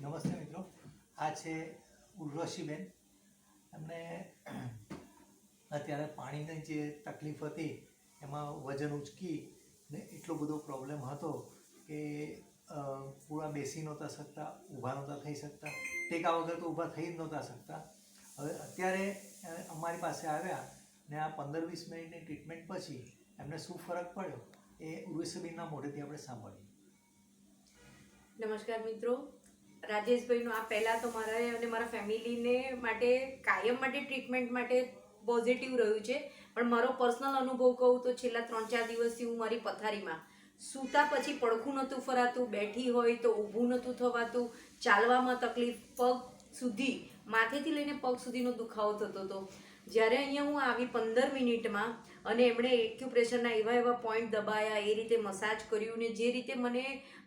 નમસ્તે મિત્રો, આ છે ઉર્વશીબેન. એમને અત્યારે પાણીની જે તકલીફ હતી એમાં વજન ઉચકી ને એટલો બધો પ્રોબ્લેમ હતો કે પૂરા બેસી નહોતા શકતા, ઊભા નહોતા થઈ શકતા, ટેકા વગર તો ઊભા થઈ જ નહોતા શકતા. હવે અત્યારે અમારી પાસે આવ્યા ને આ 15-20 મિનિટની ટ્રીટમેન્ટ પછી એમને શું ફરક પડ્યો એ ઉર્વશીબેનના મોઢેથી આપણે સાંભળીએ. નમસ્કાર મિત્રો, રાજેશભાઈનું આ પહેલાં તો મારા અને મારા ફેમિલીને માટે કાયમ માટે ટ્રીટમેન્ટ માટે પોઝિટિવ રહ્યું છે. પણ મારો પર્સનલ અનુભવ કહું તો છેલ્લા 3-4 દિવસથી હું મારી પથારીમાં સૂતા પછી પડખું નહોતું ફરાતું, બેઠી હોય તો ઊભું નહોતું થવાતું, ચાલવામાં તકલીફ, પગ સુધી માથેથી લઈને પગ સુધીનો દુખાવો થતો હતો. જ્યારે અહીંયા હું આવી 15 મિનિટમાં અને એમણે એક્યુપ્રેશરના એવા પોઈન્ટ દબાયા, એ રીતે મસાજ કર્યું ને જે રીતે મને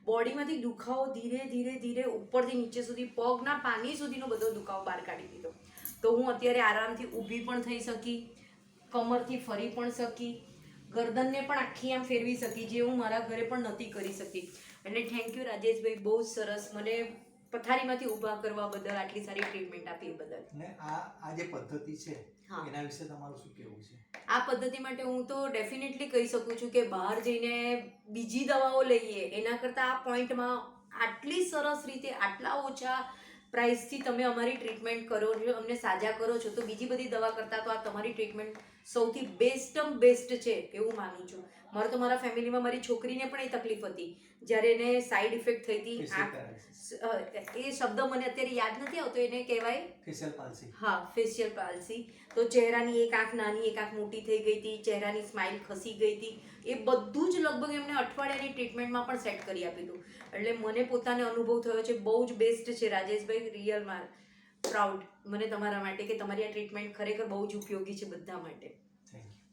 બોડીમાંથી દુખાવો ધીરે ધીરે ઉપરથી નીચે સુધી પગના પાની સુધીનો બધો દુખાવો બહાર કાઢી દીધો. તો હું અત્યારે આરામથી ઊભી પણ થઈ શકી, કમરથી ફરી પણ શકી, ગરદનને પણ આખી આમ ફેરવી શકી, જે હું મારા ઘરે પણ નથી કરી શકી. એટલે થેન્ક યુ રાજેશભાઈ, બહુ જ સરસ મને પથારીમાંથી ઊભા કરવા બદલ, આટલી સારી ટ્રીટમેન્ટ આપી એ બદલ. ને આ જે પદ્ધતિ છે એના વિશે તમારું શું કહેવું છે? આ પદ્ધતિ માટે હું તો ડેફિનેટલી કહી શકું છું કે બહાર જઈને બીજી દવાઓ લઈએ એના કરતાં આ પોઈન્ટમાં આટલી સરસ રીતે આટલા ઓછા પ્રાઇસથી તમે અમારી ટ્રીટમેન્ટ કરો છો, અમને સાજા કરો છો, તો બીજી બધી દવા કરતાં તો આ તમારી ટ્રીટમેન્ટ સૌથી બેસ્ટ છે એવું માનું છું. મારે તો મારા ફેમિલીમાં મારી છોકરીને પણ એ તકલીફ હતી જ્યારે એને સાઈડ ઇફેક્ટ થઈ હતી. એ શબ્દ મને અત્યારે યાદ નથી આવતો, એને કહેવાય ફેશિયલ પાલ્સી. હા, ફેશિયલ પાલ્સી. તો ચહેરાની એક આંખ નાની, એક આંખ મોટી થઈ ગઈ હતી, ચહેરાની સ્માઇલ ખસી ગઈ હતી. એ બધું જ લગભગ એમને અઠવાડિયાની ટ્રીટમેન્ટમાં પણ સેટ કરી આપ્યું હતું. એટલે મને પોતાને અનુભવ થયો છે, બહુ જ બેસ્ટ છે રાજેશભાઈ. રિયલમાં પ્રાઉડ મને તમારા માટે કે તમારી આ ટ્રીટમેન્ટ ખરેખર બહુ જ ઉપયોગી છે બધા માટે. Thank you.